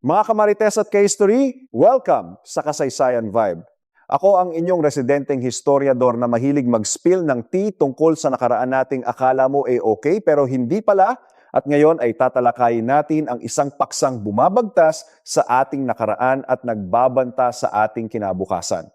Mga kamarites at ka-history, welcome sa Kasaysayan Vibe. Ako ang inyong residenteng historiador na mahilig mag-spill ng tea tungkol sa nakaraan nating akala mo okay pero hindi pala, at ngayon ay tatalakayin natin ang isang paksang bumabagtas sa ating nakaraan at nagbabanta sa ating kinabukasan.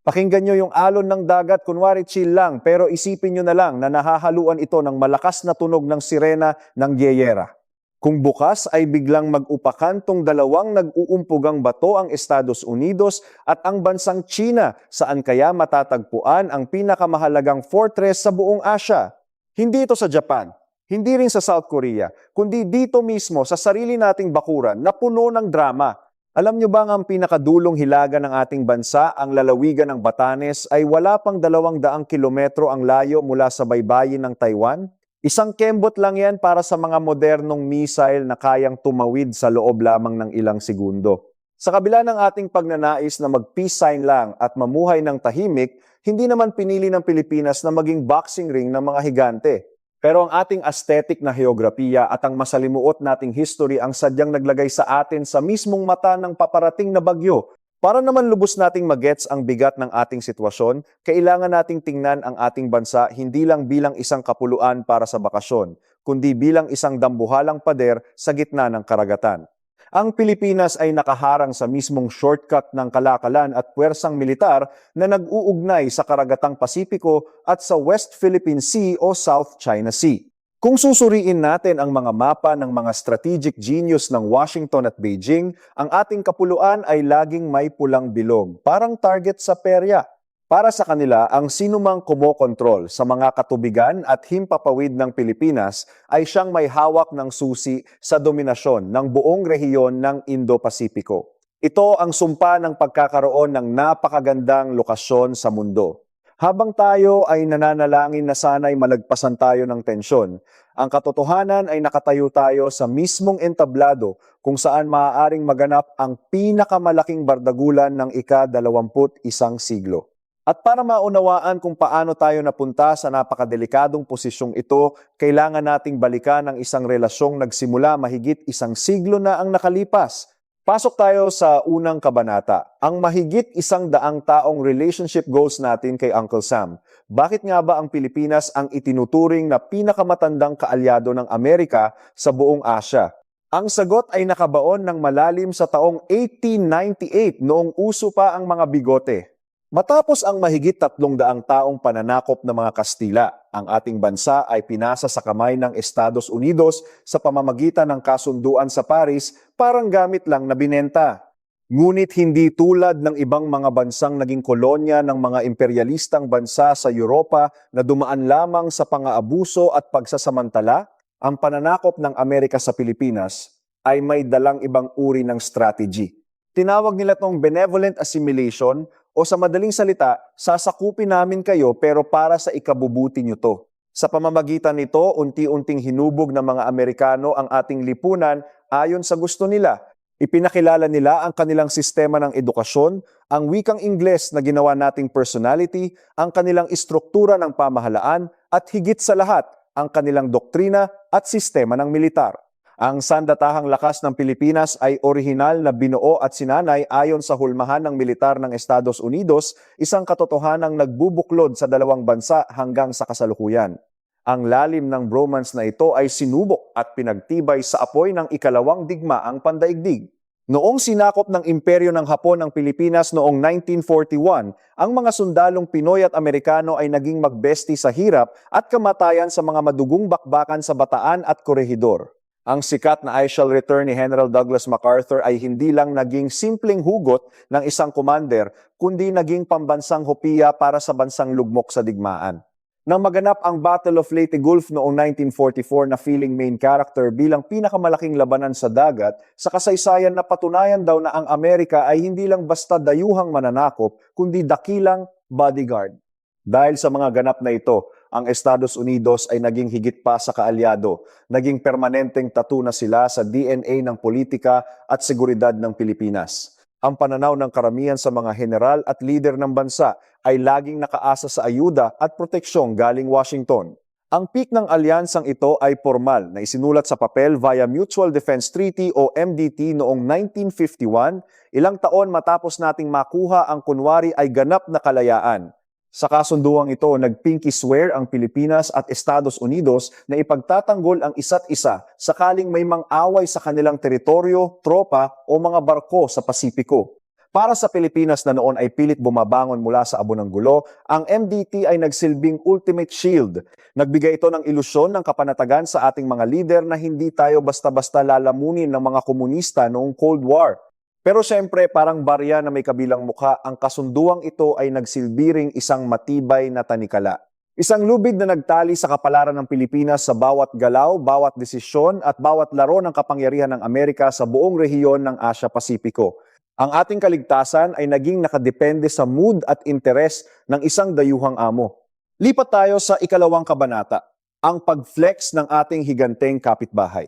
Pakinggan nyo yung alon ng dagat, kunwari chill lang, pero isipin nyo na lang na nahahaluan ito ng malakas na tunog ng sirena ng Gyeyera. Kung bukas ay biglang mag-upakan tong dalawang nag-uumpugang bato ang Estados Unidos at ang bansang China, saan kaya matatagpuan ang pinakamahalagang fortress sa buong Asia. Hindi ito sa Japan, hindi rin sa South Korea, kundi dito mismo sa sarili nating bakuran na puno ng drama. Alam nyo bang ang pinakadulong hilaga ng ating bansa, ang lalawigan ng Batanes, ay wala pang 200 kilometro ang layo mula sa baybayin ng Taiwan? Isang kembot lang yan para sa mga modernong missile na kayang tumawid sa loob lamang ng ilang segundo. Sa kabila ng ating pagnanais na mag-peace sign lang at mamuhay ng tahimik, hindi naman pinili ng Pilipinas na maging boxing ring ng mga higante. Pero ang ating aesthetic na heograpiya at ang masalimuot nating history ang sadyang naglagay sa atin sa mismong mata ng paparating na bagyo. Para naman lubos nating magets ang bigat ng ating sitwasyon, kailangan nating tingnan ang ating bansa hindi lang bilang isang kapuluan para sa bakasyon, kundi bilang isang dambuhalang pader sa gitna ng karagatan. Ang Pilipinas ay nakaharang sa mismong shortcut ng kalakalan at puwersang militar na nag-uugnay sa karagatang Pasipiko at sa West Philippine Sea o South China Sea. Kung susuriin natin ang mga mapa ng mga strategic genius ng Washington at Beijing, ang ating kapuluan ay laging may pulang bilog, parang target sa perya. Para sa kanila, ang sinumang kumokontrol sa mga katubigan at himpapawid ng Pilipinas ay siyang may hawak ng susi sa dominasyon ng buong rehiyon ng Indo-Pasipiko. Ito ang sumpa ng pagkakaroon ng napakagandang lokasyon sa mundo. Habang tayo ay nananalangin na sana'y malagpasan tayo ng tensyon, ang katotohanan ay nakatayo tayo sa mismong entablado kung saan maaaring maganap ang pinakamalaking bardagulan ng ika-21 siglo. At para maunawaan kung paano tayo napunta sa napakadelikadong posisyong ito, kailangan nating balikan ang isang relasyong nagsimula mahigit 1 siglo na ang nakalipas. Pasok tayo sa unang kabanata, ang mahigit 100 taong relationship goals natin kay Uncle Sam. Bakit nga ba ang Pilipinas ang itinuturing na pinakamatandang kaalyado ng Amerika sa buong Asya? Ang sagot ay nakabaon ng malalim sa taong 1898 noong uso pa ang mga bigote. Matapos ang mahigit 300 taong pananakop ng mga Kastila, ang ating bansa ay pinasa sa kamay ng Estados Unidos sa pamamagitan ng kasunduan sa Paris, parang gamit lang na binenta. Ngunit hindi tulad ng ibang mga bansang naging kolonya ng mga imperialistang bansa sa Europa na dumaan lamang sa pang-aabuso at pagsasamantala, ang pananakop ng Amerika sa Pilipinas ay may dalang ibang uri ng strategy. Tinawag nila itong benevolent assimilation, o sa madaling salita, sasakupin namin kayo pero para sa ikabubuti nyo to. Sa pamamagitan nito, unti-unting hinubog ng mga Amerikano ang ating lipunan ayon sa gusto nila. Ipinakilala nila ang kanilang sistema ng edukasyon, ang wikang Ingles na ginawa nating personality, ang kanilang istruktura ng pamahalaan, at higit sa lahat, ang kanilang doktrina at sistema ng militar. Ang sandatahang lakas ng Pilipinas ay orihinal na binuo at sinanay ayon sa hulmahan ng militar ng Estados Unidos, isang katotohanang nagbubuklod sa dalawang bansa hanggang sa kasalukuyan. Ang lalim ng bromance na ito ay sinubok at pinagtibay sa apoy ng ikalawang digmaang pandaigdig. Noong sinakop ng imperyo ng Hapon ang Pilipinas noong 1941, ang mga sundalong Pinoy at Amerikano ay naging magbesti sa hirap at kamatayan sa mga madugong bakbakan sa Bataan at Corregidor. Ang sikat na I Shall Return ni General Douglas MacArthur ay hindi lang naging simpleng hugot ng isang commander, kundi naging pambansang hopiya para sa bansang lugmok sa digmaan. Nang maganap ang Battle of Leyte Gulf noong 1944 na feeling main character bilang pinakamalaking labanan sa dagat, sa kasaysayan na patunayan daw na ang Amerika ay hindi lang basta dayuhang mananakop, kundi dakilang bodyguard. Dahil sa mga ganap na ito, ang Estados Unidos ay naging higit pa sa kaalyado, naging permanenteng tattoo na sila sa DNA ng politika at seguridad ng Pilipinas. Ang pananaw ng karamihan sa mga general at leader ng bansa ay laging nakaasa sa ayuda at proteksyon galing Washington. Ang peak ng alyansang ito ay formal na isinulat sa papel via Mutual Defense Treaty o MDT noong 1951, ilang taon matapos nating makuha ang kunwari ay ganap na kalayaan. Sa kasunduang ito, nag-pinky swear ang Pilipinas at Estados Unidos na ipagtatanggol ang isa't isa sakaling may mang-away sa kanilang teritoryo, tropa o mga barko sa Pasipiko. Para sa Pilipinas na noon ay pilit bumabangon mula sa abo ng gulo, ang MDT ay nagsilbing ultimate shield. Nagbigay ito ng ilusyon ng kapanatagan sa ating mga lider na hindi tayo basta-basta lalamunin ng mga komunista noong Cold War. Pero siyempre, parang barya na may kabilang mukha, ang kasunduang ito ay nagsilbiring isang matibay na tanikala. Isang lubid na nagtali sa kapalaran ng Pilipinas sa bawat galaw, bawat desisyon at bawat laro ng kapangyarihan ng Amerika sa buong rehiyon ng Asia-Pasipiko. Ang ating kaligtasan ay naging nakadepende sa mood at interes ng isang dayuhang amo. Lipat tayo sa ikalawang kabanata, ang pag-flex ng ating higanteng kapitbahay.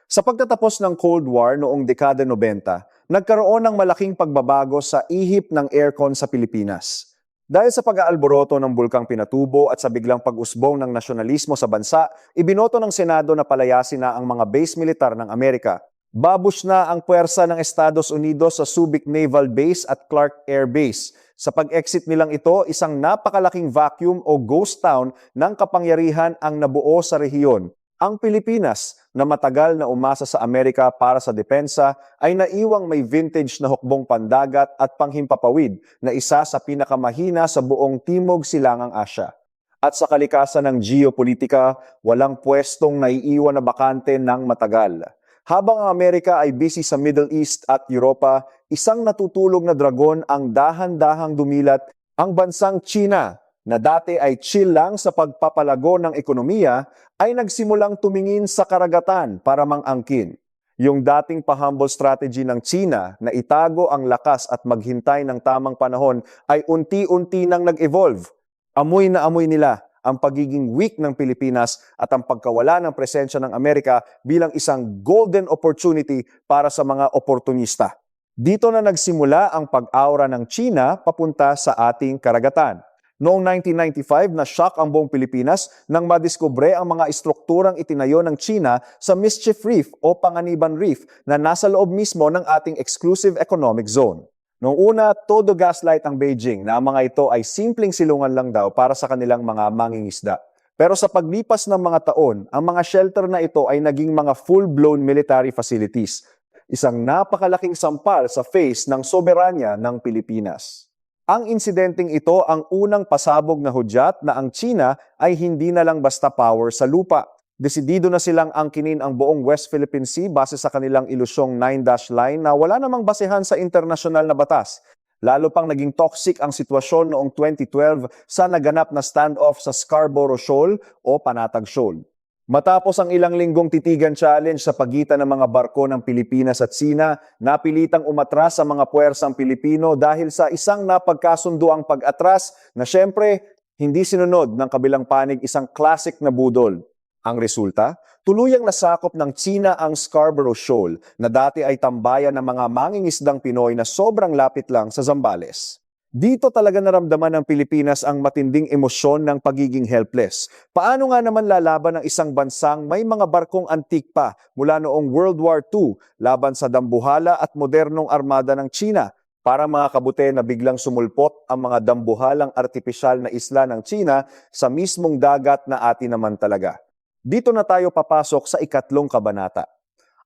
Sa pagtatapos ng Cold War noong dekada 90, nagkaroon ng malaking pagbabago sa ihip ng aircon sa Pilipinas. Dahil sa pag-aalboroto ng Bulkang Pinatubo at sa biglang pag-usbong ng nasyonalismo sa bansa, ibinoto ng Senado na palayasin na ang mga base militar ng Amerika. Babush na ang puwersa ng Estados Unidos sa Subic Naval Base at Clark Air Base. Sa pag-exit nilang ito, isang napakalaking vacuum o ghost town ng kapangyarihan ang nabuo sa rehiyon. Ang Pilipinas, na matagal na umasa sa Amerika para sa depensa, ay naiwang may vintage na hukbong pandagat at panghimpapawid na isa sa pinakamahina sa buong Timog Silangang Asya. At sa kalikasan ng geopolitika, walang pwestong naiiwan na bakante ng matagal. Habang ang Amerika ay busy sa Middle East at Europa, isang natutulog na dragon ang dahan-dahang dumilat, ang bansang China, na dati ay chill lang sa pagpapalago ng ekonomiya, ay nagsimulang tumingin sa karagatan para mang-angkin. Yung dating pa-humble strategy ng China na itago ang lakas at maghintay ng tamang panahon ay unti-unti nang nag-evolve. Amoy na amoy nila ang pagiging weak ng Pilipinas at ang pagkawala ng presensya ng Amerika bilang isang golden opportunity para sa mga oportunista. Dito na nagsimula ang pag-aura ng China papunta sa ating karagatan. Noong 1995, na-shock ang buong Pilipinas nang madiskubre ang mga istrukturang itinayo ng China sa Mischief Reef o Panganiban Reef na nasa loob mismo ng ating exclusive economic zone. Noong una, todo gaslight ang Beijing na ang mga ito ay simpleng silungan lang daw para sa kanilang mga mangingisda. Pero sa paglipas ng mga taon, ang mga shelter na ito ay naging mga full-blown military facilities. Isang napakalaking sampal sa face ng soberanya ng Pilipinas. Ang insidenteng ito ang unang pasabog na hudyat na ang China ay hindi na lang basta power sa lupa. Desidido na silang angkinin ang buong West Philippine Sea base sa kanilang ilusyong 9-dash line na wala namang basehan sa internasyonal na batas. Lalo pang naging toxic ang sitwasyon noong 2012 sa naganap na standoff sa Scarborough Shoal o Panatag Shoal. Matapos ang ilang linggong titigan challenge sa pagitan ng mga barko ng Pilipinas at Sina, napilitang umatras sa mga puwersang Pilipino dahil sa isang napagkasunduang pag-atras na syempre hindi sinunod ng kabilang panig isang classic na budol. Ang resulta, tuluyang nasakop ng China ang Scarborough Shoal na dati ay tambayan ng mga mangingisdang Pinoy na sobrang lapit lang sa Zambales. Dito talaga naramdaman ng Pilipinas ang matinding emosyon ng pagiging helpless. Paano nga naman lalaban ng isang bansang may mga barkong antik pa mula noong World War II laban sa dambuhala at modernong armada ng China? Para mga kabute na biglang sumulpot ang mga dambuhalang artipisyal na isla ng China sa mismong dagat na atin naman talaga. Dito na tayo papasok sa ikatlong kabanata.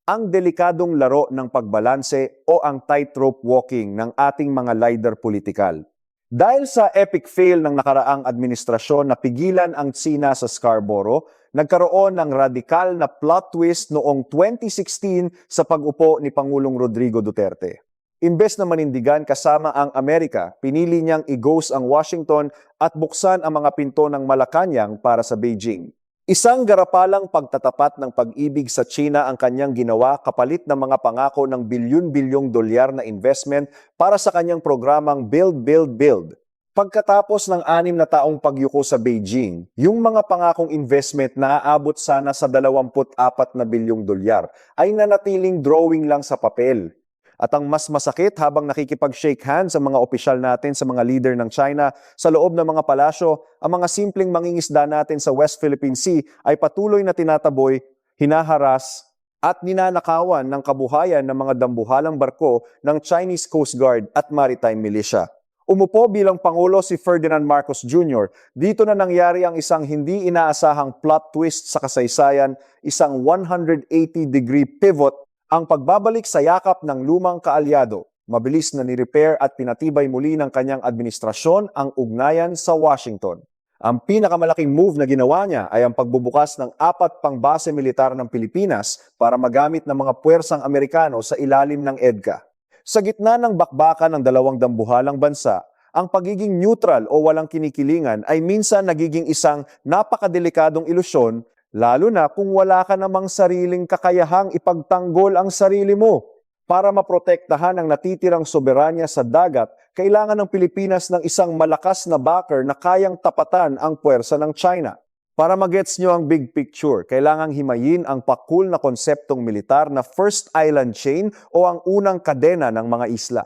Ang delikadong laro ng pagbalanse o ang tightrope walking ng ating mga leader politikal. Dahil sa epic fail ng nakaraang administrasyon na pigilan ang China sa Scarborough, nagkaroon ng radikal na plot twist noong 2016 sa pag-upo ni Pangulong Rodrigo Duterte. Imbes na manindigan kasama ang Amerika, pinili niyang i-ghost ang Washington at buksan ang mga pinto ng Malacanang para sa Beijing. Isang garapalang pagtatapat ng pag-ibig sa China ang kanyang ginawa kapalit ng mga pangako ng bilyon-bilyong dolyar na investment para sa kanyang programang Build, Build, Build. Pagkatapos ng 6 na taong pagyuko sa Beijing, yung mga pangakong investment na aabot sana sa 24 na bilyong dolyar ay nanatiling drawing lang sa papel. At ang mas masakit, habang nakikipag-shake hands ang mga opisyal natin sa mga leader ng China sa loob ng mga palasyo, ang mga simpleng mangingisda natin sa West Philippine Sea ay patuloy na tinataboy, hinaharas, at ninanakawan ng kabuhayan ng mga dambuhalang barko ng Chinese Coast Guard at Maritime Militia. Umupo bilang Pangulo si Ferdinand Marcos Jr. Dito na nangyari ang isang hindi inaasahang plot twist sa kasaysayan, isang 180-degree pivot, ang pagbabalik sa yakap ng lumang kaalyado. Mabilis na ni-repair at pinatibay muli ng kanyang administrasyon ang ugnayan sa Washington. Ang pinakamalaking move na ginawa niya ay ang pagbubukas ng 4 pang base militar ng Pilipinas para magamit ng mga puwersang Amerikano sa ilalim ng EDCA. Sa gitna ng bakbakan ng dalawang dambuhalang bansa, ang pagiging neutral o walang kinikilingan ay minsan nagiging isang napakadelikadong ilusyon, lalo na kung wala ka namang sariling kakayahang ipagtanggol ang sarili mo. Para maprotektahan ang natitirang soberanya sa dagat, kailangan ng Pilipinas ng isang malakas na backer na kayang tapatan ang puwersa ng China. Para magets nyo ang big picture, kailangang himayin ang pakul na konseptong militar na First Island Chain o ang unang kadena ng mga isla.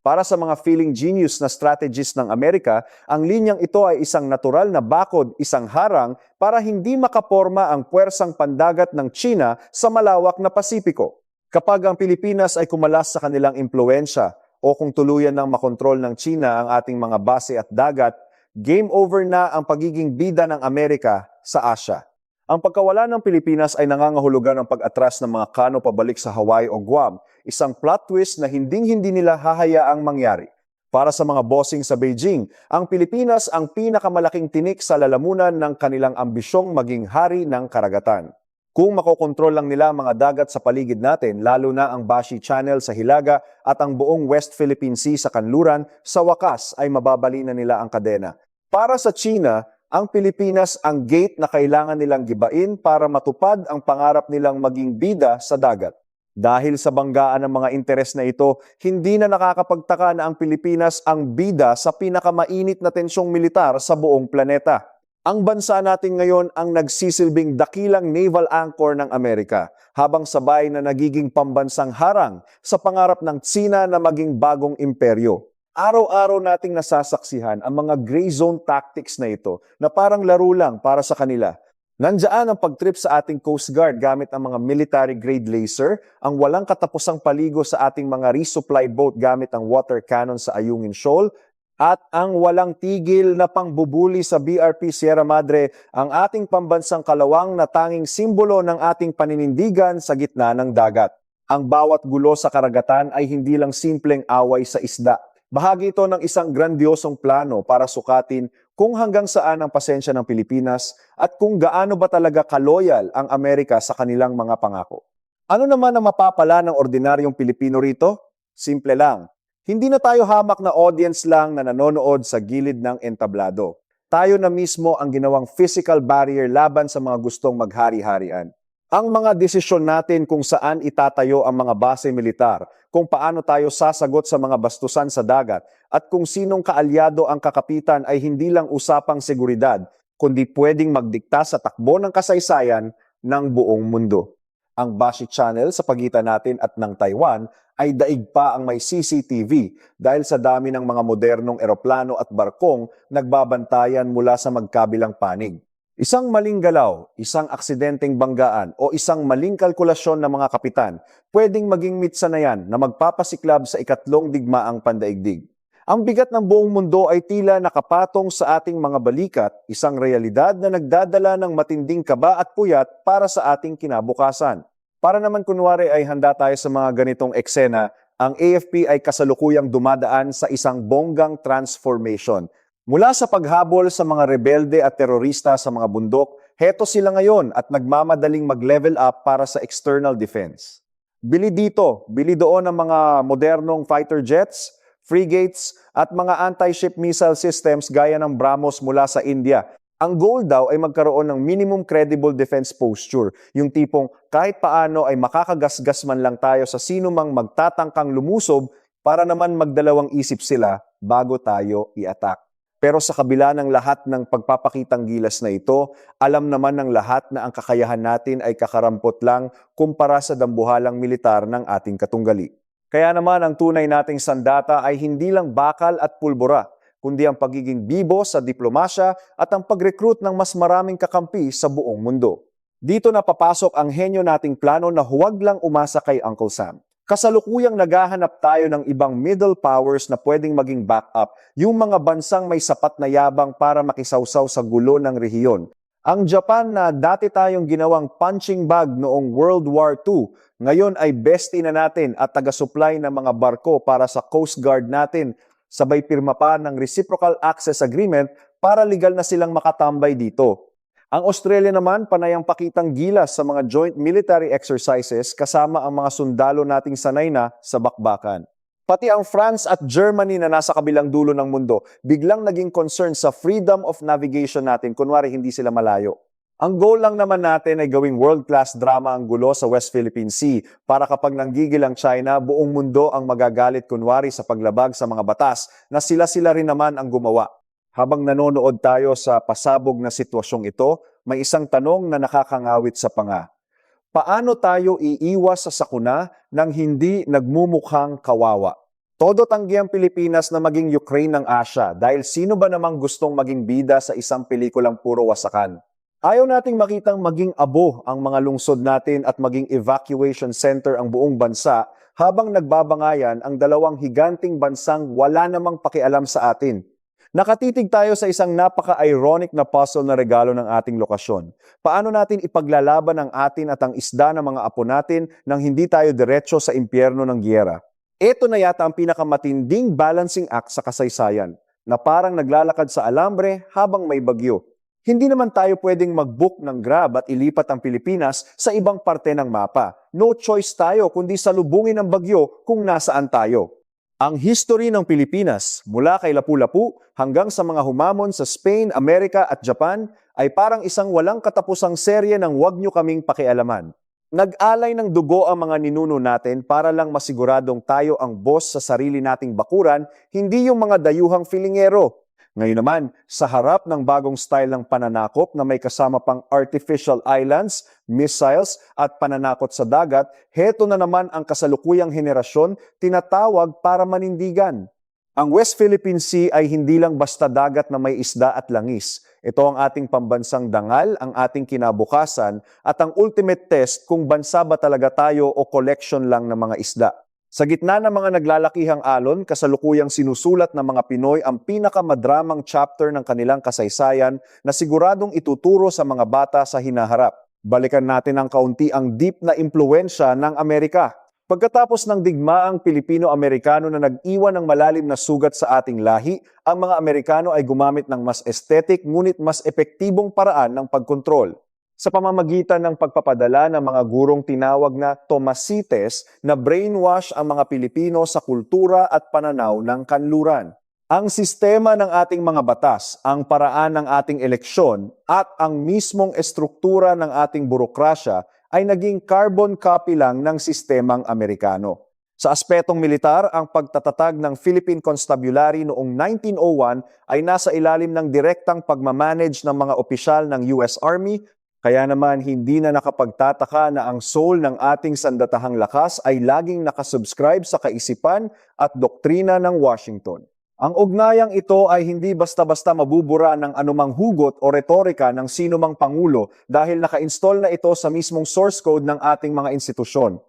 Para sa mga feeling genius na strategist ng Amerika, ang linyang ito ay isang natural na bakod, isang harang para hindi makaporma ang puwersang pandagat ng China sa malawak na Pasipiko. Kapag ang Pilipinas ay kumalas sa kanilang impluensya o kung tuluyan ng makontrol ng China ang ating mga base at dagat, game over na ang pagiging bida ng Amerika sa Asia. Ang pagkawala ng Pilipinas ay nangangahulugan ng pag-atras ng mga kano pabalik sa Hawaii o Guam, isang plot twist na hinding-hindi nila hahayaang mangyari. Para sa mga bossing sa Beijing, ang Pilipinas ang pinakamalaking tinik sa lalamunan ng kanilang ambisyong maging hari ng karagatan. Kung makokontrol lang nila ang mga dagat sa paligid natin, lalo na ang Bashi Channel sa Hilaga at ang buong West Philippine Sea sa kanluran, sa wakas ay mababali na nila ang kadena. Para sa China, ang Pilipinas ang gate na kailangan nilang gibain para matupad ang pangarap nilang maging bida sa dagat. Dahil sa banggaan ng mga interes na ito, hindi na nakakapagtaka na ang Pilipinas ang bida sa pinakamainit na tensyong militar sa buong planeta. Ang bansa natin ngayon ang nagsisilbing dakilang naval anchor ng Amerika, habang sabay na nagiging pambansang harang sa pangarap ng Tsina na maging bagong imperyo. Araw-araw nating nasasaksihan ang mga gray zone tactics na ito na parang laro lang para sa kanila. Nandiyan ang pagtrip sa ating Coast Guard gamit ang mga military-grade laser, ang walang katapusang paligo sa ating mga resupply boat gamit ang water cannon sa Ayungin Shoal, at ang walang tigil na pangbubuli sa BRP Sierra Madre, ang ating pambansang kalawang na tanging simbolo ng ating paninindigan sa gitna ng dagat. Ang bawat gulo sa karagatan ay hindi lang simpleng away sa isda. Bahagi ito ng isang grandiosong plano para sukatin kung hanggang saan ang pasensya ng Pilipinas at kung gaano ba talaga kaloyal ang Amerika sa kanilang mga pangako. Ano naman ang mapapala ng ordinaryong Pilipino rito? Simple lang. Hindi na tayo hamak na audience lang na nanonood sa gilid ng entablado. Tayo na mismo ang ginawang physical barrier laban sa mga gustong maghari-harian. Ang mga desisyon natin kung saan itatayo ang mga base militar, kung paano tayo sasagot sa mga bastusan sa dagat, at kung sinong kaalyado ang kakapitan ay hindi lang usapang seguridad, kundi pwedeng magdikta sa takbo ng kasaysayan ng buong mundo. Ang Bashi Channel sa pagitan natin at ng Taiwan ay daig pa ang may CCTV dahil sa dami ng mga modernong eroplano at barkong nagbabantayan mula sa magkabilang panig. Isang maling galaw, isang aksidenteng banggaan o isang maling kalkulasyon ng mga kapitan, pwedeng maging mitsa na yan na magpapasiklab sa ikatlong digmaang pandaigdig. Ang bigat ng buong mundo ay tila nakapatong sa ating mga balikat, isang realidad na nagdadala ng matinding kaba at puyat para sa ating kinabukasan. Para naman kunwari ay handa tayo sa mga ganitong eksena, ang AFP ay kasalukuyang dumadaan sa isang bonggang transformation. Mula sa paghabol sa mga rebelde at terorista sa mga bundok, heto sila ngayon at nagmamadaling mag-level up para sa external defense. Bili dito, bili doon ang mga modernong fighter jets, frigates at mga anti-ship missile systems gaya ng BrahMos mula sa India. Ang goal daw ay magkaroon ng minimum credible defense posture, yung tipong kahit paano ay makakagasgas man lang tayo sa sino mang magtatangkang lumusob para naman magdalawang isip sila bago tayo i-attack. Pero sa kabila ng lahat ng pagpapakitang gilas na ito, alam naman ng lahat na ang kakayahan natin ay kakarampot lang kumpara sa dambuhalang militar ng ating katunggali. Kaya naman ang tunay nating sandata ay hindi lang bakal at pulbura, kundi ang pagiging bibo sa diplomasya at ang pag-recruit ng mas maraming kakampi sa buong mundo. Dito na papasok ang henyo nating plano na huwag lang umasa kay Uncle Sam. Kasalukuyang naghahanap tayo ng ibang middle powers na pwedeng maging backup, yung mga bansang may sapat na yabang para makisawsaw sa gulo ng rehiyon. Ang Japan na dati tayong ginawang punching bag noong World War II, ngayon ay bestie na natin at taga-supply ng mga barko para sa Coast Guard natin. Sabay pirma pa ng Reciprocal Access Agreement para legal na silang makatambay dito. Ang Australia naman panayang pakitang gilas sa mga joint military exercises kasama ang mga sundalo nating sanay na sa bakbakan. Pati ang France at Germany na nasa kabilang dulo ng mundo, biglang naging concern sa freedom of navigation natin, kunwari hindi sila malayo. Ang goal lang naman natin ay gawing world-class drama ang gulo sa West Philippine Sea para kapag nanggigil ang China, buong mundo ang magagalit kunwari sa paglabag sa mga batas na sila-sila rin naman ang gumawa. Habang nanonood tayo sa pasabog na sitwasyong ito, may isang tanong na nakakangawit sa panga. Paano tayo iiwas sa sakuna nang hindi nagmumukhang kawawa? Todo tanggi ang Pilipinas na maging Ukraine ng Asia dahil sino ba namang gustong maging bida sa isang pelikulang puro wasakan? Ayaw nating makitang maging abo ang mga lungsod natin at maging evacuation center ang buong bansa habang nagbabangayan ang dalawang higanting bansang wala namang pakialam sa atin. Nakatitig tayo sa isang napaka-ironic na puzzle na regalo ng ating lokasyon. Paano natin ipaglalaban ang atin at ang isda ng mga apo natin nang hindi tayo diretso sa impyerno ng giyera? Ito na yata ang pinakamatinding balancing act sa kasaysayan, na parang naglalakad sa alambre habang may bagyo. Hindi naman tayo pwedeng mag-book ng Grab at ilipat ang Pilipinas sa ibang parte ng mapa. No choice tayo kundi salubungin ang bagyo kung nasaan tayo. Ang history ng Pilipinas, mula kay Lapu-Lapu hanggang sa mga humamon sa Spain, Amerika at Japan, ay parang isang walang katapusang serye ng wag nyo kaming pakialaman. Nag-alay ng dugo ang mga ninuno natin para lang masiguradong tayo ang boss sa sarili nating bakuran, hindi yung mga dayuhang filingero. Ngayon naman, sa harap ng bagong style ng pananakop na may kasama pang artificial islands, missiles at pananakot sa dagat, heto na naman ang kasalukuyang henerasyon tinatawag para manindigan. Ang West Philippine Sea ay hindi lang basta dagat na may isda at langis. Ito ang ating pambansang dangal, ang ating kinabukasan, at ang ultimate test kung bansa ba talaga tayo o collection lang ng mga isda. Sa gitna ng mga naglalakihang alon, kasalukuyang sinusulat ng mga Pinoy ang pinakamadramang chapter ng kanilang kasaysayan na siguradong ituturo sa mga bata sa hinaharap. Balikan natin ng kaunti ang deep na impluwensya ng Amerika. Pagkatapos ng digmaang Pilipino-Amerikano na nag-iwan ng malalim na sugat sa ating lahi, ang mga Amerikano ay gumamit ng mas aesthetic ngunit mas epektibong paraan ng pagkontrol. Sa pamamagitan ng pagpapadala ng mga gurong tinawag na Tomasites na brainwash ang mga Pilipino sa kultura at pananaw ng kanluran. Ang sistema ng ating mga batas, ang paraan ng ating eleksyon at ang mismong estruktura ng ating burokrasya ay naging carbon copy lang ng sistemang Amerikano. Sa aspetong militar, ang pagtatatag ng Philippine Constabulary noong 1901 ay nasa ilalim ng direktang pagmamanage ng mga opisyal ng US Army. Kaya naman hindi na nakapagtataka na ang soul ng ating sandatahang lakas ay laging nakasubscribe sa kaisipan at doktrina ng Washington. Ang ugnayang ito ay hindi basta-basta mabubura ng anumang hugot o retorika ng sino mang pangulo dahil naka-install na ito sa mismong source code ng ating mga institusyon.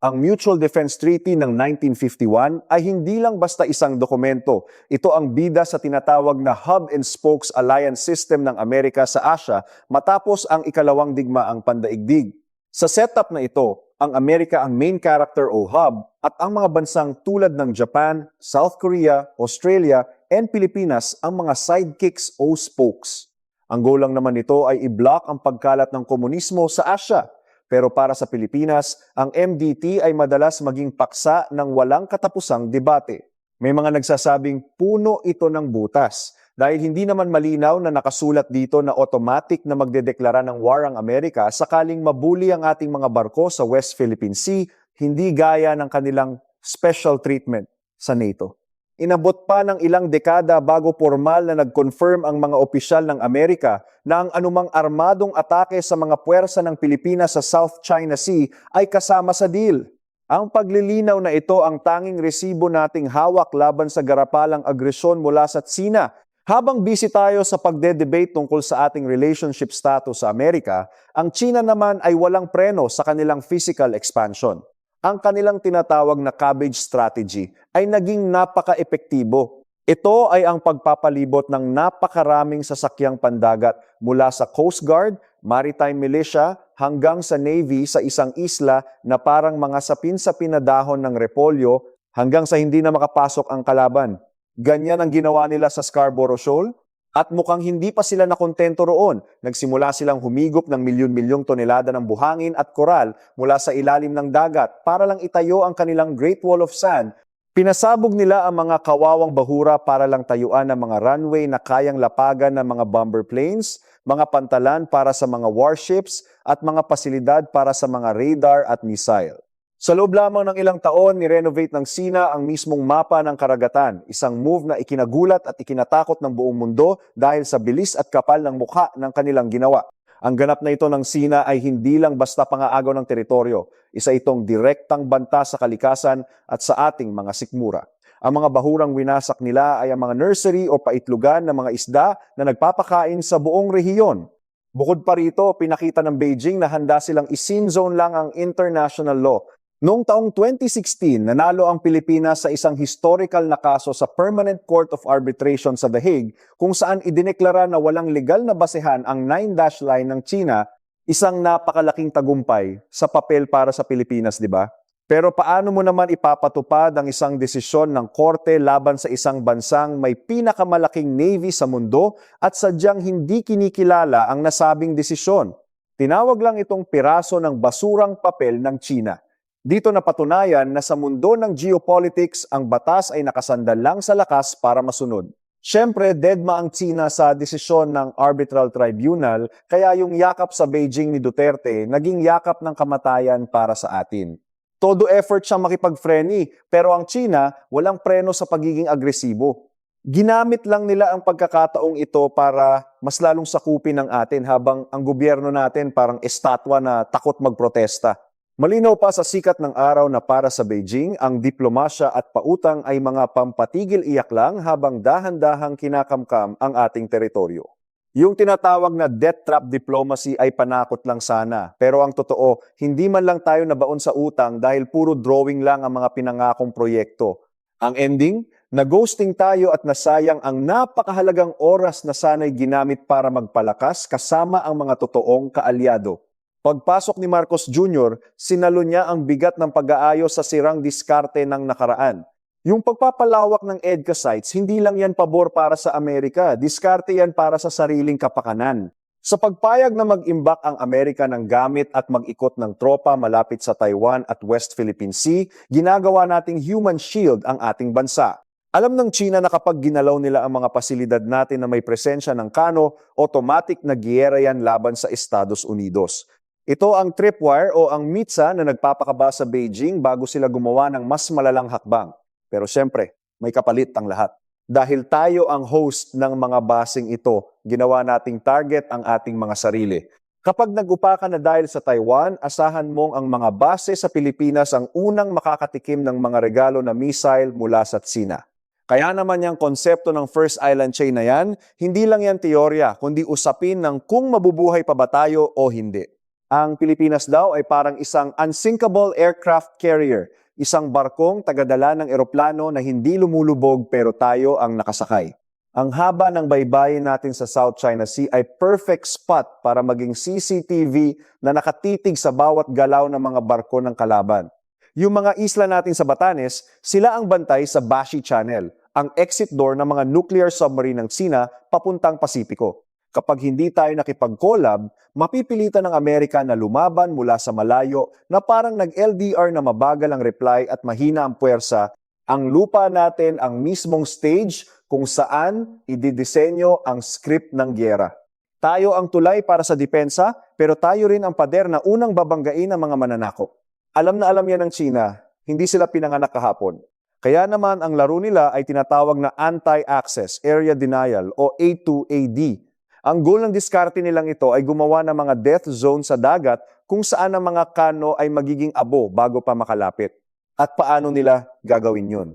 Ang Mutual Defense Treaty ng 1951 ay hindi lang basta isang dokumento. Ito ang bida sa tinatawag na Hub and Spokes Alliance System ng Amerika sa Asia matapos ang ikalawang digmaang pandaigdig. Sa setup na ito, ang Amerika ang main character o hub at ang mga bansang tulad ng Japan, South Korea, Australia, and Pilipinas ang mga sidekicks o spokes. Ang goal lang naman nito ay i-block ang pagkalat ng komunismo sa Asia. Pero para sa Pilipinas, ang MDT ay madalas maging paksa ng walang katapusang debate. May mga nagsasabing puno ito ng butas dahil hindi naman malinaw na nakasulat dito na automatic na magdedeklara ng war ang Amerika sakaling mabuli ang ating mga barko sa West Philippine Sea, hindi gaya ng kanilang special treatment sa NATO. Inabot pa ng ilang dekada bago formal na nag-confirm ang mga opisyal ng Amerika na ang anumang armadong atake sa mga puwersa ng Pilipinas sa South China Sea ay kasama sa deal. Ang paglilinaw na ito ang tanging resibo nating hawak laban sa garapalang agresyon mula sa Tsina. Habang busy tayo sa pagde-debate tungkol sa ating relationship status sa Amerika, ang China naman ay walang preno sa kanilang physical expansion. Ang kanilang tinatawag na cabbage strategy ay naging napaka-epektibo. Ito ay ang pagpapalibot ng napakaraming sasakyang pandagat mula sa Coast Guard, Maritime Militia, hanggang sa Navy sa isang isla na parang mga sapin-sapin na dahon ng repolyo hanggang sa hindi na makapasok ang kalaban. Ganyan ang ginawa nila sa Scarborough Shoal at mukhang hindi pa sila nakontento roon. Nagsimula silang humigop ng milyon-milyong tonelada ng buhangin at koral mula sa ilalim ng dagat para lang itayo ang kanilang Great Wall of Sand. Pinasabog nila ang mga kawawang bahura para lang tayuan ang mga runway na kayang lapagan ng mga bomber planes, mga pantalan para sa mga warships, at mga pasilidad para sa mga radar at missile. Sa loob lamang ng ilang taon, ni-renovate ng Sina ang mismong mapa ng karagatan, isang move na ikinagulat at ikinatakot ng buong mundo dahil sa bilis at kapal ng mukha ng kanilang ginawa. Ang ganap na ito ng Sina ay hindi lang basta pangaagaw ng teritoryo, isa itong direktang banta sa kalikasan at sa ating mga sikmura. Ang mga bahurang winasak nila ay ang mga nursery o paitlugan ng mga isda na nagpapakain sa buong rehiyon. Bukod pa rito, pinakita ng Beijing na handa silang isin zone lang ang international law. Noong taong 2016, nanalo ang Pilipinas sa isang historical na kaso sa Permanent Court of Arbitration sa The Hague kung saan idineklara na walang legal na basehan ang 9-dash line ng China, isang napakalaking tagumpay sa papel para sa Pilipinas, di ba? Pero paano mo naman ipapatupad ang isang desisyon ng korte laban sa isang bansang may pinakamalaking navy sa mundo at sadyang hindi kinikilala ang nasabing desisyon? Tinawag lang itong piraso ng basurang papel ng China. Dito napatunayan na sa mundo ng geopolitics, ang batas ay nakasandal lang sa lakas para masunod. Siyempre, dedma ang China sa desisyon ng Arbitral Tribunal, kaya yung yakap sa Beijing ni Duterte naging yakap ng kamatayan para sa atin. Todo effort siyang makipag-freni, pero ang China walang preno sa pagiging agresibo. Ginamit lang nila ang pagkakataong ito para mas lalong sakupin ng atin habang ang gobyerno natin parang estatwa na takot magprotesta. Malinaw pa sa sikat ng araw na para sa Beijing, ang diplomasya at pautang ay mga pampatigil iyak lang habang dahan-dahang kinakamkam ang ating teritoryo. Yung tinatawag na debt trap diplomacy ay panakot lang sana. Pero ang totoo, hindi man lang tayo nabaon sa utang dahil puro drawing lang ang mga pinangakong proyekto. Ang ending, na-ghosting tayo at nasayang ang napakahalagang oras na sana'y ginamit para magpalakas kasama ang mga totoong kaalyado. Pagpasok ni Marcos Jr., sinalo niya ang bigat ng pag-aayos sa sirang diskarte ng nakaraan. Yung pagpapalawak ng EDCA sites, hindi lang yan pabor para sa Amerika, diskarte yan para sa sariling kapakanan. Sa pagpayag na mag-imbak ang Amerika ng gamit at mag-ikot ng tropa malapit sa Taiwan at West Philippine Sea, ginagawa nating human shield ang ating bansa. Alam ng China na kapag ginalaw nila ang mga pasilidad natin na may presensya ng kano, automatic na giyera yan laban sa Estados Unidos. Ito ang tripwire o ang mitsa na nagpapakaba sa Beijing bago sila gumawa ng mas malalang hakbang. Pero siyempre, may kapalit ang lahat. Dahil tayo ang host ng mga basing ito, ginawa nating target ang ating mga sarili. Kapag nag-upa ka na dahil sa Taiwan, asahan mong ang mga base sa Pilipinas ang unang makakatikim ng mga regalo na missile mula sa Tsina. Kaya naman yung konsepto ng First Island Chain na yan, hindi lang yan teorya, kundi usapin ng kung mabubuhay pa ba tayo o hindi. Ang Pilipinas daw ay parang isang unsinkable aircraft carrier, isang barkong tagadala ng eroplano na hindi lumulubog pero tayo ang nakasakay. Ang haba ng baybayin natin sa South China Sea ay perfect spot para maging CCTV na nakatitig sa bawat galaw ng mga barko ng kalaban. Yung mga isla natin sa Batanes, sila ang bantay sa Bashi Channel, ang exit door ng mga nuclear submarine ng China papuntang Pasipiko. Kapag hindi tayo nakipag-collab, mapipilitan ng Amerika na lumaban mula sa malayo na parang nag-LDR na mabagal ang reply at mahina ang puwersa. Ang lupa natin ang mismong stage kung saan ididisenyo ang script ng gyera. Tayo ang tulay para sa depensa, pero tayo rin ang pader na unang babanggain ng mga mananakop. Alam na alam yan ng China, hindi sila pinanganak kahapon. Kaya naman ang laro nila ay tinatawag na anti-access, area denial o A2AD. Ang goal ng diskarte nilang ito ay gumawa ng mga death zone sa dagat kung saan ang mga kano ay magiging abo bago pa makalapit. At paano nila gagawin yun?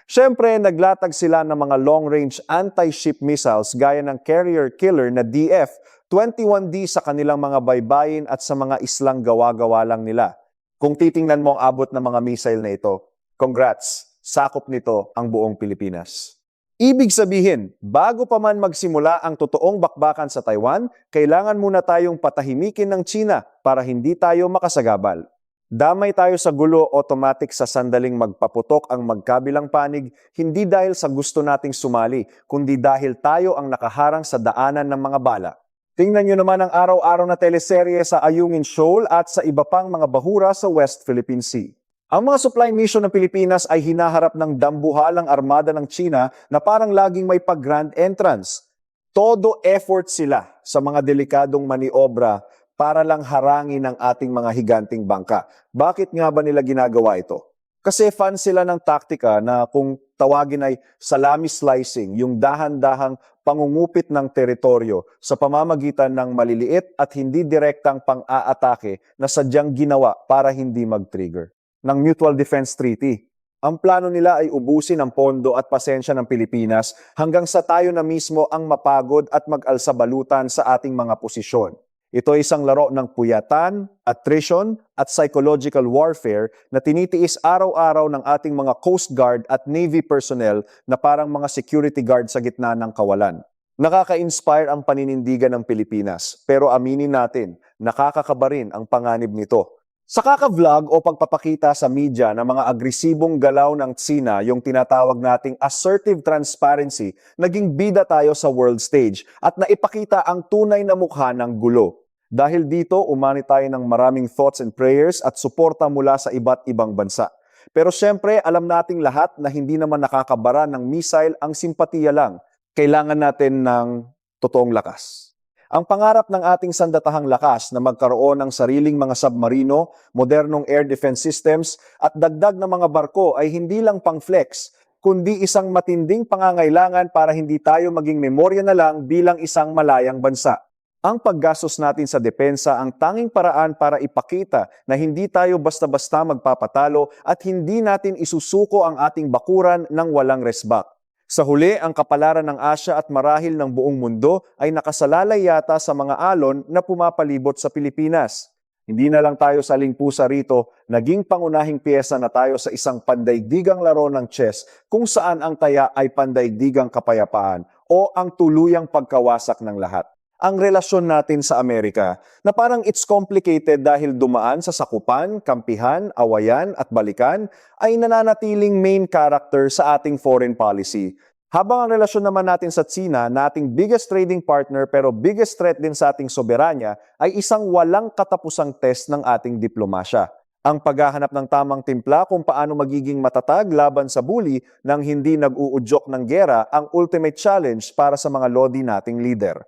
Siyempre, naglatag sila ng mga long-range anti-ship missiles gaya ng carrier killer na DF-21D sa kanilang mga baybayin at sa mga islang gawa-gawa lang nila. Kung titingnan mo ang abot ng mga missile na ito, congrats, sakop nito ang buong Pilipinas. Ibig sabihin, bago pa man magsimula ang totoong bakbakan sa Taiwan, kailangan muna tayong patahimikin ng China para hindi tayo makasagabal. Damay tayo sa gulo automatic sa sandaling magpaputok ang magkabilang panig, hindi dahil sa gusto nating sumali, kundi dahil tayo ang nakaharang sa daanan ng mga bala. Tingnan nyo naman ang araw-araw na teleserye sa Ayungin Shoal at sa iba pang mga bahura sa West Philippine Sea. Ang mga supply mission ng Pilipinas ay hinaharap ng dambuhalang armada ng China na parang laging may pag-grand entrance. Todo effort sila sa mga delikadong maniobra para lang harangin ang ating mga higanting bangka. Bakit nga ba nila ginagawa ito? Kasi fan sila ng taktika na kung tawagin ay salami slicing, yung dahan-dahang pangungupit ng teritoryo sa pamamagitan ng maliliit at hindi direktang pang-aatake na sadyang ginawa para hindi mag-trigger ng Mutual Defense Treaty. Ang plano nila ay ubusin ang pondo at pasensya ng Pilipinas hanggang sa tayo na mismo ang mapagod at mag-alsabalutan sa ating mga posisyon. Ito ay isang laro ng puyatan, attrition, at psychological warfare na tinitiis araw-araw ng ating mga Coast Guard at Navy personnel na parang mga security guard sa gitna ng kawalan. Nakaka-inspire ang paninindigan ng Pilipinas, pero aminin natin, nakakakaba rin ang panganib nito. Sa kaka-vlog o pagpapakita sa media ng mga agresibong galaw ng Tsina, yung tinatawag nating assertive transparency, naging bida tayo sa world stage at naipakita ang tunay na mukha ng gulo. Dahil dito, umani tayo ng maraming thoughts and prayers at suporta mula sa iba't ibang bansa. Pero syempre, alam nating lahat na hindi naman nakakabara ng missile ang simpatiya lang. Kailangan natin ng totoong lakas. Ang pangarap ng ating sandatahang lakas na magkaroon ng sariling mga submarino, modernong air defense systems at dagdag na mga barko ay hindi lang pang-flex, kundi isang matinding pangangailangan para hindi tayo maging memorya na lang bilang isang malayang bansa. Ang paggastos natin sa depensa ang tanging paraan para ipakita na hindi tayo basta-basta magpapatalo at hindi natin isusuko ang ating bakuran ng walang resbak. Sa huli, ang kapalaran ng Asya at marahil ng buong mundo ay nakasalalay yata sa mga alon na pumapalibot sa Pilipinas. Hindi na lang tayo salingpusa rito, naging pangunahing piyesa na tayo sa isang pandaigdigang laro ng chess kung saan ang taya ay pandaigdigang kapayapaan o ang tuluyang pagkawasak ng lahat. Ang relasyon natin sa Amerika na parang it's complicated dahil dumaan sa sakupan, kampihan, awayan at balikan ay nananatiling main character sa ating foreign policy. Habang ang relasyon naman natin sa China na ating biggest trading partner pero biggest threat din sa ating soberanya ay isang walang katapusang test ng ating diplomasya. Ang paghahanap ng tamang timpla kung paano magiging matatag laban sa bully nang hindi nag-uudyok ng gera ang ultimate challenge para sa mga lodi nating leader.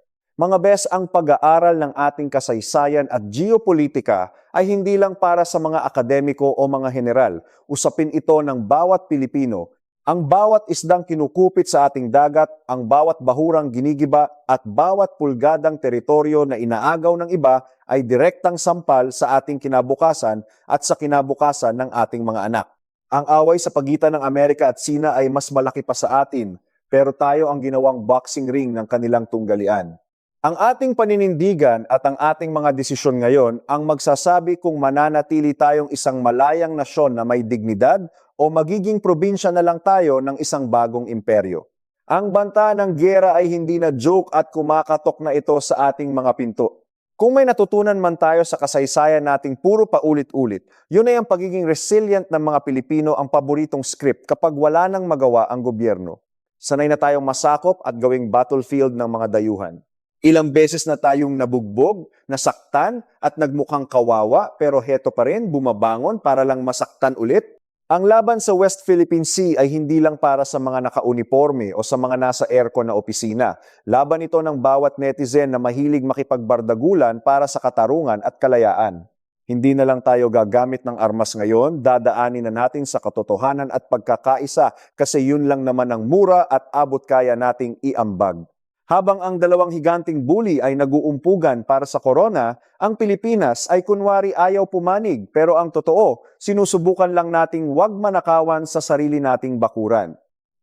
Mga bes, ang pag-aaral ng ating kasaysayan at geopolitika ay hindi lang para sa mga akademiko o mga general. Usapin ito ng bawat Pilipino. Ang bawat isdang kinukupit sa ating dagat, ang bawat bahurang ginigiba at bawat pulgadang teritoryo na inaagaw ng iba ay direktang sampal sa ating kinabukasan at sa kinabukasan ng ating mga anak. Ang away sa pagitan ng Amerika at China ay mas malaki pa sa atin, pero tayo ang ginawang boxing ring ng kanilang tunggalian. Ang ating paninindigan at ang ating mga desisyon ngayon ang magsasabi kung mananatili tayong isang malayang nasyon na may dignidad o magiging probinsya na lang tayo ng isang bagong imperyo. Ang banta ng giyera ay hindi na joke at kumakatok na ito sa ating mga pinto. Kung may natutunan man tayo sa kasaysayan nating puro paulit-ulit, yun ay ang pagiging resilient ng mga Pilipino ang paboritong script kapag wala nang magawa ang gobyerno. Sanay na tayong masakop at gawing battlefield ng mga dayuhan. Ilang beses na tayong nabugbog, nasaktan at nagmukhang kawawa pero heto pa rin bumabangon para lang masaktan ulit. Ang laban sa West Philippine Sea ay hindi lang para sa mga naka-uniforme o sa mga nasa aircon na opisina. Laban ito ng bawat netizen na mahilig makipagbardagulan para sa katarungan at kalayaan. Hindi na lang tayo gagamit ng armas ngayon, dadaanin na natin sa katotohanan at pagkakaisa kasi yun lang naman ang mura at abot kaya nating iambag. Habang ang dalawang higanting bully ay naguumpugan para sa korona, ang Pilipinas ay kunwari ayaw pumanig pero ang totoo, sinusubukan lang nating wag manakawan sa sarili nating bakuran.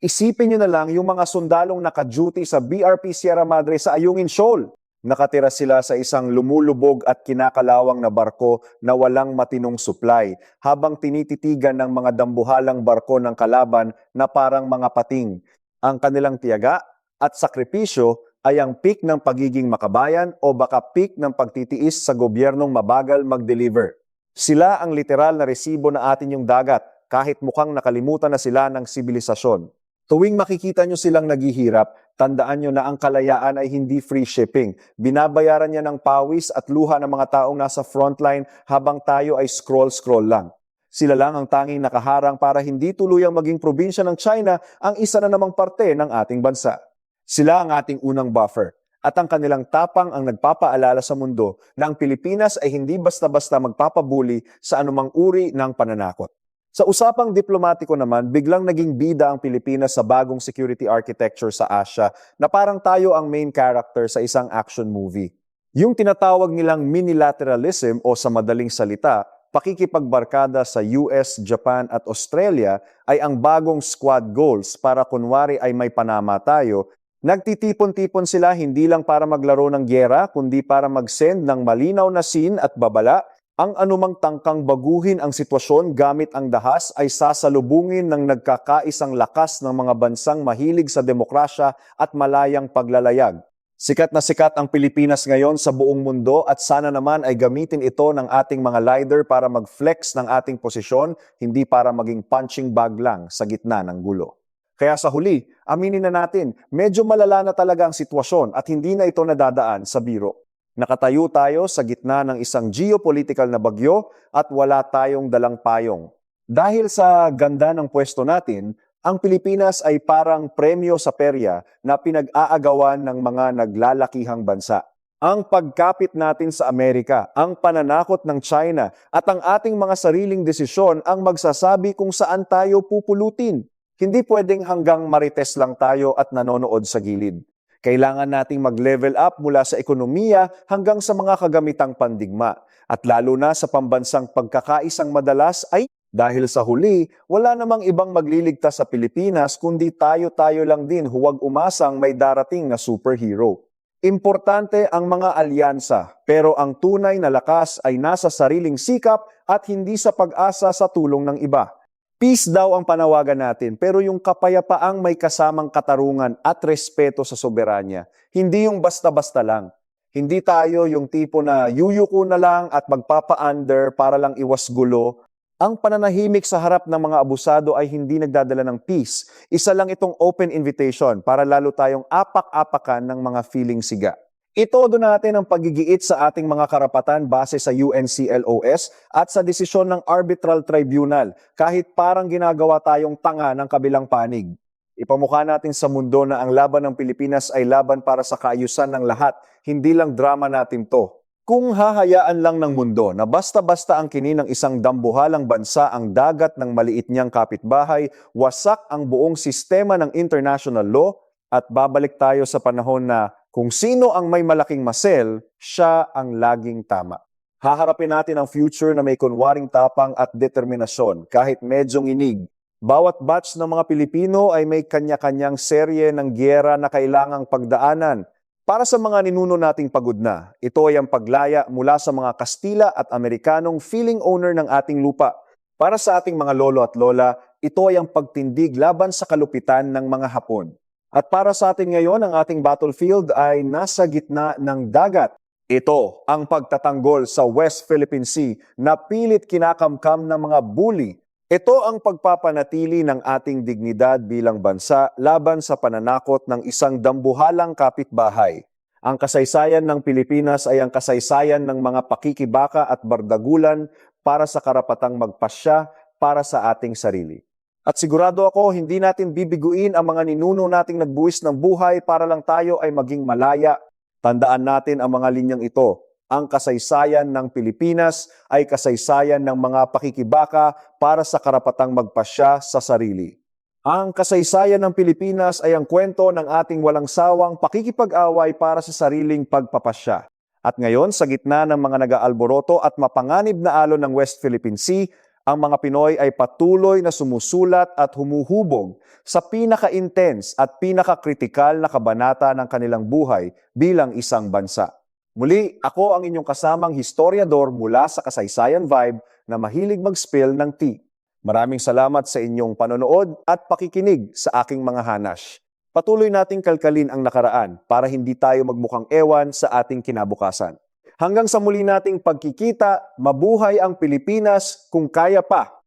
Isipin nyo na lang yung mga sundalong naka-duty sa BRP Sierra Madre sa Ayungin Shoal. Nakatira sila sa isang lumulubog at kinakalawang na barko na walang matinong supply habang tinititigan ng mga dambuhalang barko ng kalaban na parang mga pating. Ang kanilang tiyaga at sakripisyo ay ang peak ng pagiging makabayan o baka peak ng pagtitiis sa gobyernong mabagal mag-deliver. Sila ang literal na resibo na atin yung dagat kahit mukhang nakalimutan na sila ng sibilisasyon. Tuwing makikita nyo silang naghihirap, tandaan nyo na ang kalayaan ay hindi free shipping. Binabayaran niya ng pawis at luha ng mga taong nasa frontline habang tayo ay scroll-scroll lang. Sila lang ang tanging nakaharang para hindi tuluyang maging probinsya ng China ang isa na namang parte ng ating bansa. Sila ang ating unang buffer at ang kanilang tapang ang nagpapaalala sa mundo na ang Pilipinas ay hindi basta-basta magpapabuli sa anumang uri ng pananakot. Sa usapang diplomatiko naman, biglang naging bida ang Pilipinas sa bagong security architecture sa Asia na parang tayo ang main character sa isang action movie. Yung tinatawag nilang minilateralism o sa madaling salita, pakikipagbarkada sa US, Japan at Australia ay ang bagong squad goals para kunwari ay may panama tayo. Nagtitipon-tipon sila hindi lang para maglaro ng gyera, kundi para mag-send ng malinaw na scene at babala. Ang anumang tangkang baguhin ang sitwasyon gamit ang dahas ay sasalubungin ng nagkakaisang lakas ng mga bansang mahilig sa demokrasya at malayang paglalayag. Sikat na sikat ang Pilipinas ngayon sa buong mundo at sana naman ay gamitin ito ng ating mga leader para mag-flex ng ating posisyon, hindi para maging punching bag lang sa gitna ng gulo. Kaya sa huli, aminin na natin, medyo malala na talaga ang sitwasyon at hindi na ito nadadaan sa biro. Nakatayo tayo sa gitna ng isang geopolitical na bagyo at wala tayong dalang payong. Dahil sa ganda ng pwesto natin, ang Pilipinas ay parang premyo sa perya na pinag-aagawan ng mga naglalakihang bansa. Ang pagkapit natin sa Amerika, ang pananakot ng China at ang ating mga sariling desisyon ang magsasabi kung saan tayo pupulutin. Hindi pwedeng hanggang marites lang tayo at nanonood sa gilid. Kailangan nating mag-level up mula sa ekonomiya hanggang sa mga kagamitang pandigma. At lalo na sa pambansang pagkakaisang madalas ay dahil sa huli, wala namang ibang magliligtas sa Pilipinas kundi tayo-tayo lang din huwag umasang may darating na superhero. Importante ang mga alyansa, pero ang tunay na lakas ay nasa sariling sikap at hindi sa pag-asa sa tulong ng iba. Peace daw ang panawagan natin, pero yung kapayapaang may kasamang katarungan at respeto sa soberanya. Hindi yung basta-basta lang. Hindi tayo yung tipo na yuyuko na lang at magpapa-under para lang iwas gulo. Ang pananahimik sa harap ng mga abusado ay hindi nagdadala ng peace. Isa lang itong open invitation para lalo tayong apak-apakan ng mga feeling siga. Itodo natin ang pagigiit sa ating mga karapatan base sa UNCLOS at sa desisyon ng Arbitral Tribunal kahit parang ginagawa tayong tanga ng kabilang panig. Ipamukha natin sa mundo na ang laban ng Pilipinas ay laban para sa kaayusan ng lahat, hindi lang drama natin to. Kung hahayaan lang ng mundo na basta-basta ang kinin ng isang dambuhalang bansa ang dagat ng maliit niyang kapitbahay, wasak ang buong sistema ng international law at babalik tayo sa panahon na kung sino ang may malaking muscle, siya ang laging tama. Haharapin natin ang future na may kunwaring tapang at determinasyon kahit medyo nginig. Bawat batch ng mga Pilipino ay may kanya-kanyang serye ng gyera na kailangang pagdaanan. Para sa mga ninuno nating pagod na, ito ay ang paglaya mula sa mga Kastila at Amerikanong feeling owner ng ating lupa. Para sa ating mga lolo at lola, ito ay ang pagtindig laban sa kalupitan ng mga Hapon. At para sa atin ngayon, ang ating battlefield ay nasa gitna ng dagat. Ito ang pagtatanggol sa West Philippine Sea na pilit kinakamkam ng mga bully. Ito ang pagpapanatili ng ating dignidad bilang bansa laban sa pananakot ng isang dambuhalang kapitbahay. Ang kasaysayan ng Pilipinas ay ang kasaysayan ng mga pakikibaka at bardagulan para sa karapatang magpasya para sa ating sarili. At sigurado ako, hindi natin bibiguin ang mga ninuno nating nagbuwis ng buhay para lang tayo ay maging malaya. Tandaan natin ang mga linyang ito. Ang kasaysayan ng Pilipinas ay kasaysayan ng mga pakikibaka para sa karapatang magpasya sa sarili. Ang kasaysayan ng Pilipinas ay ang kwento ng ating walang sawang pakikipag-away para sa sariling pagpapasya. At ngayon, sa gitna ng mga nag-aalboroto at mapanganib na alon ng West Philippine Sea, ang mga Pinoy ay patuloy na sumusulat at humuhubog sa pinaka-intense at pinaka-kritikal na kabanata ng kanilang buhay bilang isang bansa. Muli, ako ang inyong kasamang historiador mula sa Kasaysayan Vibe na mahilig mag-spill ng tea. Maraming salamat sa inyong panonood at pakikinig sa aking mga hanash. Patuloy nating kalkalin ang nakaraan para hindi tayo magmukhang ewan sa ating kinabukasan. Hanggang sa muli nating pagkikita, mabuhay ang Pilipinas kung kaya pa.